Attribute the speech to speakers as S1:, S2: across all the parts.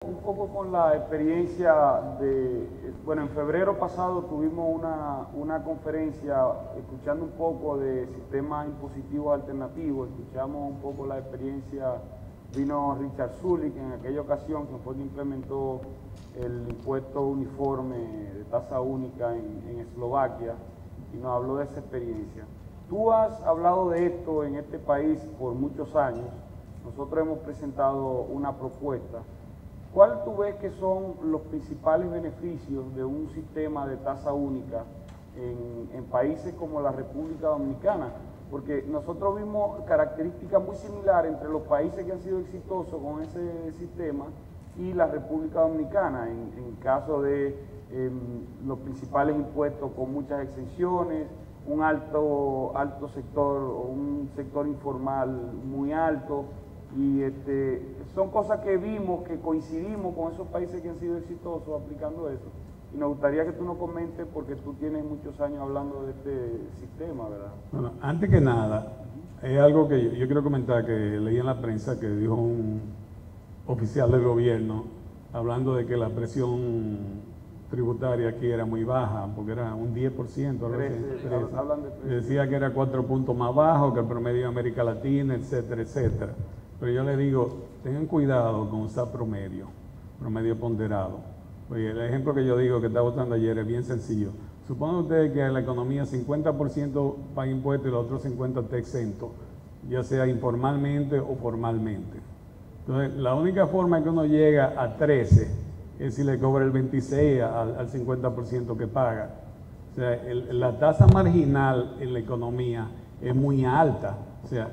S1: Un poco con la experiencia bueno, en febrero pasado tuvimos una conferencia escuchando un poco de sistemas impositivos alternativos, escuchamos un poco la experiencia, vino Richard Sullivan en aquella ocasión, que fue quien implementó el impuesto uniforme de tasa única en Eslovaquia, y nos habló de esa experiencia. Tú has hablado de esto en este país por muchos años, nosotros hemos presentado una propuesta. ¿Cuál tú ves que son los principales beneficios de un sistema de tasa única en países como la República Dominicana? Porque nosotros vimos características muy similares entre los países que han sido exitosos con ese sistema y la República Dominicana, en caso de los principales impuestos con muchas exenciones, un alto sector o un sector informal muy alto. Y son cosas que vimos, que coincidimos con esos países que han sido exitosos aplicando eso. Y nos gustaría que tú nos comentes, porque tú tienes muchos años hablando de este sistema, ¿verdad?
S2: Bueno, antes que nada, es algo que yo quiero comentar, que leí en la prensa que dijo un oficial del gobierno, hablando de que la presión tributaria aquí era muy baja, porque era un 10%, 13.
S1: Hablan de 13.
S2: Decía que era 4 puntos más bajo que el promedio de América Latina, etcétera, etcétera. Pero yo le digo, tengan cuidado con usar promedio ponderado. Oye, el ejemplo que yo digo que estaba usando ayer es bien sencillo. Supongan ustedes que en la economía 50% paga impuestos y el otro 50% está exento, ya sea informalmente o formalmente. Entonces, la única forma que uno llega a 13 es si le cobra el 26 al 50% que paga. O sea, la tasa marginal en la economía es muy alta. O sea,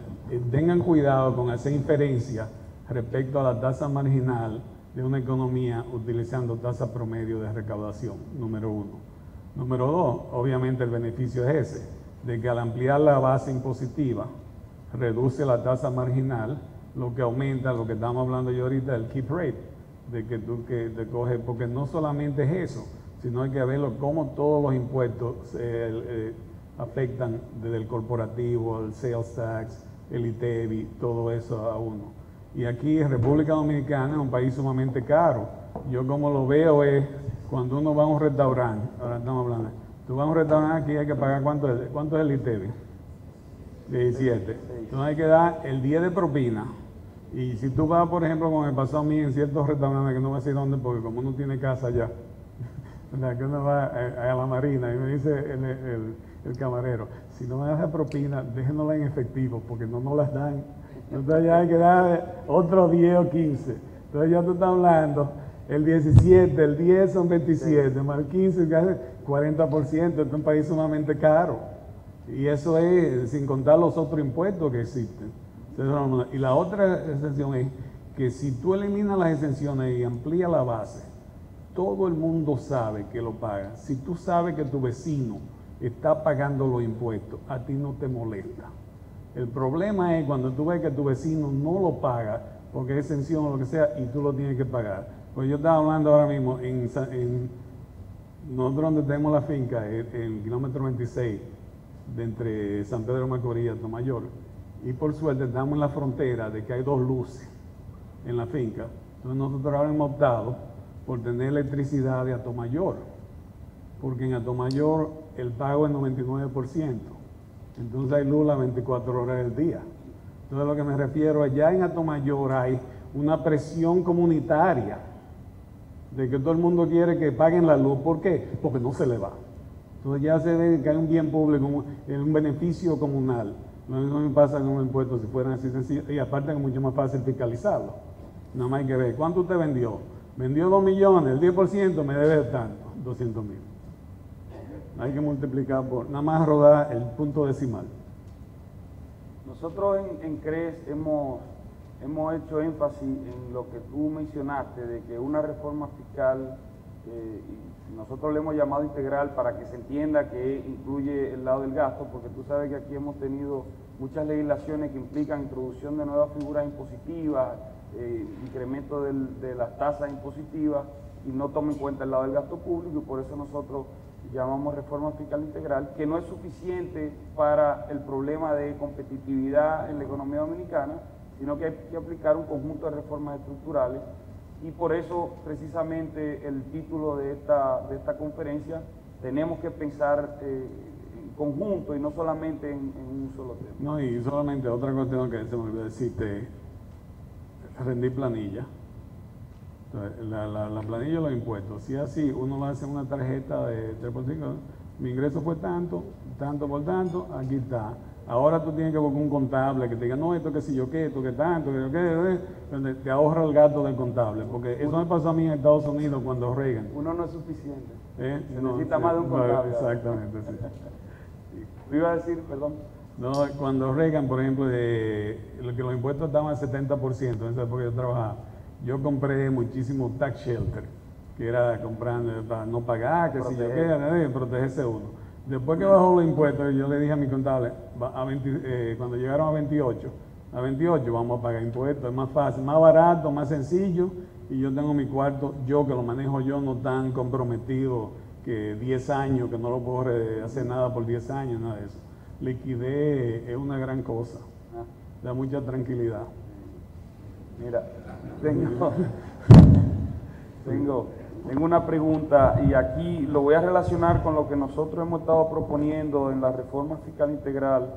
S2: tengan cuidado con hacer inferencia respecto a la tasa marginal de una economía utilizando tasa promedio de recaudación, número uno. Número dos, obviamente el beneficio es ese, de que al ampliar la base impositiva, reduce la tasa marginal, lo que aumenta, lo que estamos hablando yo ahorita, el keep rate, de que tú que te coges, porque no solamente es eso, sino hay que verlo cómo todos los impuestos afectan desde el corporativo, el sales tax, el ITEVI, todo eso a uno. Y aquí en República Dominicana es un país sumamente caro. Yo como lo veo es cuando uno va a un restaurante, ahora estamos hablando, tú vas a un restaurante aquí hay que pagar ¿cuánto es el ITEVI? 17. Entonces hay que dar el 10 de propina. Y si tú vas, por ejemplo, como me pasó a mí en ciertos restaurantes, que no voy a decir dónde, porque como uno tiene casa allá, que uno va a la marina y me dice el camarero, si no me das la propina, déjenosla en efectivo, porque no nos las dan. Entonces ya hay que dar otros 10 o 15. Entonces ya tú estás hablando, el 17, el 10 son 27, más el 15, casi 40%, este es un país sumamente caro. Y eso es sin contar los otros impuestos que existen. Y la otra exención es que si tú eliminas las exenciones y amplías la base, todo el mundo sabe que lo paga. Si tú sabes que tu vecino está pagando los impuestos, a ti no te molesta. El problema es cuando tú ves que tu vecino no lo paga, porque es exención o lo que sea, y tú lo tienes que pagar. Pues yo estaba hablando ahora mismo, nosotros donde tenemos la finca, en el kilómetro 26, de entre San Pedro Macorís y Atomayor, y por suerte estamos en la frontera de que hay dos luces en la finca. Entonces nosotros ahora hemos optado por tener electricidad de Atomayor, porque en Atomayor el pago es 99%, entonces hay luz las 24 horas del día. Entonces lo que me refiero es, ya en Atomayor hay una presión comunitaria de que todo el mundo quiere que paguen la luz. ¿Por qué? Porque no se le va. Entonces ya se ve que hay un bien público, un beneficio comunal. Lo mismo me pasa con un impuesto si fueran así sencillos, y aparte es mucho más fácil fiscalizarlo. Nada más hay que ver, ¿cuánto usted vendió? Vendió 2 millones, el 10% me debe tanto, 200,000. Hay que multiplicar por, nada más rodar el punto decimal.
S1: Nosotros en CRES hemos hecho énfasis en lo que tú mencionaste, de que una reforma fiscal, nosotros le hemos llamado integral para que se entienda que incluye el lado del gasto, porque tú sabes que aquí hemos tenido muchas legislaciones que implican introducción de nuevas figuras impositivas, incremento de las tasas impositivas, y no toma en cuenta el lado del gasto público, y por eso nosotros llamamos reforma fiscal integral, que no es suficiente para el problema de competitividad en la economía dominicana, sino que hay que aplicar un conjunto de reformas estructurales y por eso precisamente el título de esta conferencia, tenemos que pensar en conjunto y no solamente en un solo tema.
S2: No, y solamente otra cuestión que se me olvidó decirte, rendir planilla. Entonces, la planilla de los impuestos, si así uno lo hace en una tarjeta de 3x5, mi ingreso fue tanto, tanto por tanto, aquí está. Ahora tú tienes que buscar un contable que te diga, no, esto que si yo qué, esto que tanto, que yo qué, donde te ahorra el gasto del contable, porque eso me pasó a mí en Estados Unidos cuando Reagan.
S1: Uno no es suficiente, se
S2: No,
S1: necesita más de un contable.
S2: Exactamente, sí.
S1: ¿Me iba a decir, perdón?
S2: No, cuando Reagan, por ejemplo, que los impuestos estaban al 70%, en esa época yo trabajaba, yo compré muchísimo tax shelter, que era comprando para no pagar, que si yo qué, protegerse uno. Después que bajó los impuestos, yo le dije a mi contable, cuando llegaron a 28 vamos a pagar impuestos, es más fácil, más barato, más sencillo, y yo tengo mi cuarto, yo que lo manejo yo, no tan comprometido que 10 años, que no lo puedo hacer nada por 10 años, nada de eso. Liquidez es una gran cosa, da mucha tranquilidad.
S1: Mira, tengo una pregunta y aquí lo voy a relacionar con lo que nosotros hemos estado proponiendo en la reforma fiscal integral,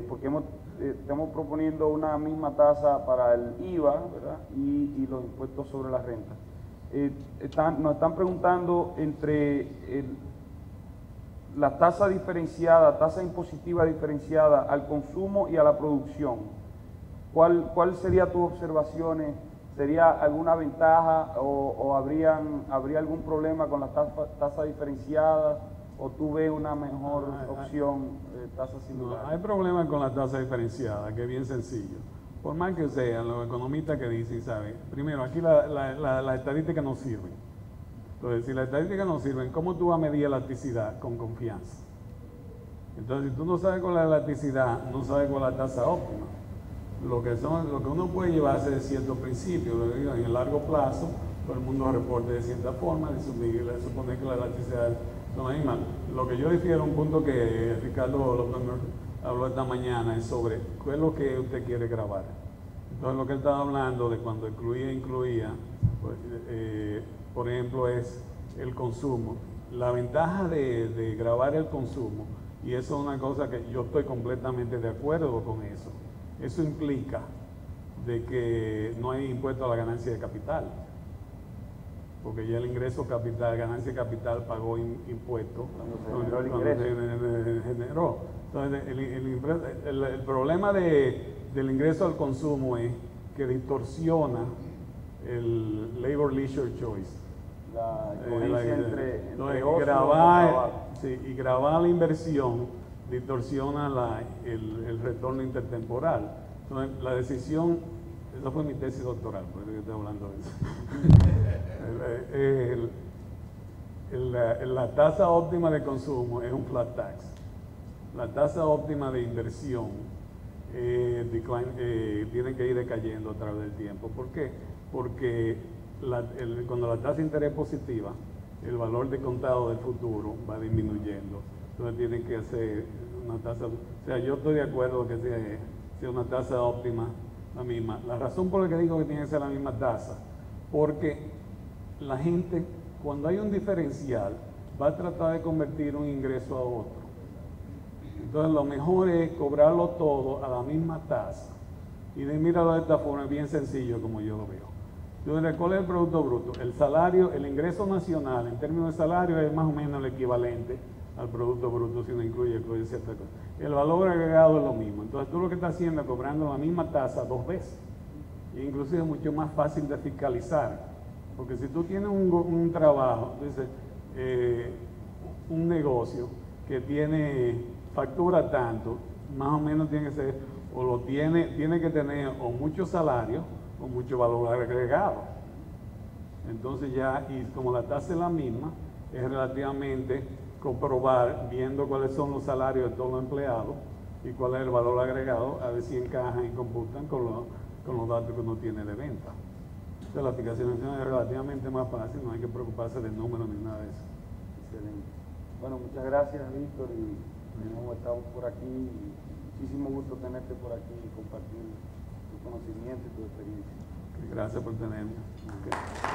S1: porque estamos proponiendo una misma tasa para el IVA, ¿verdad? Y los impuestos sobre la renta. Nos están preguntando entre la tasa diferenciada, tasa impositiva diferenciada al consumo y a la producción. ¿Cuál sería tus observaciones? ¿Sería alguna ventaja o habría algún problema con la tasa diferenciada? ¿O tú ves una mejor opción de tasa similar?
S2: No, hay problemas con la tasa diferenciada, que es bien sencillo. Por más que sean los economistas que dicen, ¿saben? Primero, aquí las estadísticas no sirven. Entonces, si las estadísticas no sirven, ¿cómo tú vas a medir elasticidad? Con confianza. Entonces, si tú no sabes cuál es la elasticidad, no sabes cuál es la tasa óptima. Lo que uno puede llevarse de ciertos principios, en el largo plazo, todo el mundo reporte de cierta forma, de suponer que la elasticidad son las mismas. Lo que yo difiero, un punto que Ricardo López habló esta mañana, es sobre qué es lo que usted quiere grabar. Entonces, lo que él estaba hablando de cuando incluía, pues, por ejemplo, es el consumo. La ventaja de grabar el consumo, y eso es una cosa que yo estoy completamente de acuerdo con eso. Eso implica de que no hay impuesto a la ganancia de capital, porque ya el ingreso capital, ganancia de capital pagó impuestos
S1: cuando se
S2: generó. Entonces, el problema del ingreso al consumo es que distorsiona el labor leisure choice.
S1: La diferencia entre
S2: y grabar la inversión distorsiona el retorno intertemporal. Entonces, la decisión, esa fue mi tesis doctoral, por eso que estoy hablando de eso. La tasa óptima de consumo es un flat tax. La tasa óptima de inversión tiene que ir decayendo a través del tiempo. ¿Por qué? Porque cuando la tasa de interés es positiva, el valor de contado del futuro va disminuyendo. Entonces tienen que hacer una tasa, o sea, yo estoy de acuerdo que sea una tasa óptima la misma. La razón por la que digo que tiene que ser la misma tasa, porque la gente, cuando hay un diferencial, va a tratar de convertir un ingreso a otro. Entonces lo mejor es cobrarlo todo a la misma tasa. Y míralo de esta forma, es bien sencillo como yo lo veo. Entonces, ¿cuál es el Producto Bruto? El salario, el ingreso nacional en términos de salario es más o menos el equivalente al Producto Bruto si uno incluye ciertas cosas. El valor agregado es lo mismo. Entonces tú lo que estás haciendo es cobrando la misma tasa 2 veces. E inclusive es mucho más fácil de fiscalizar. Porque si tú tienes un trabajo, un negocio que factura tanto, más o menos tiene que ser, tiene que tener o mucho salario o mucho valor agregado. Entonces ya, y como la tasa es la misma, es relativamente comprobar, viendo cuáles son los salarios de todos los empleados y cuál es el valor agregado, a ver si encajan y computan con los datos que uno tiene de venta. Entonces la aplicación es relativamente más fácil, no hay que preocuparse del número ni nada de eso.
S1: Excelente. Bueno, muchas gracias, Víctor, y hemos estado por aquí. Muchísimo gusto tenerte por aquí y compartir tu conocimiento y tu experiencia.
S2: Gracias por tenerme. Okay.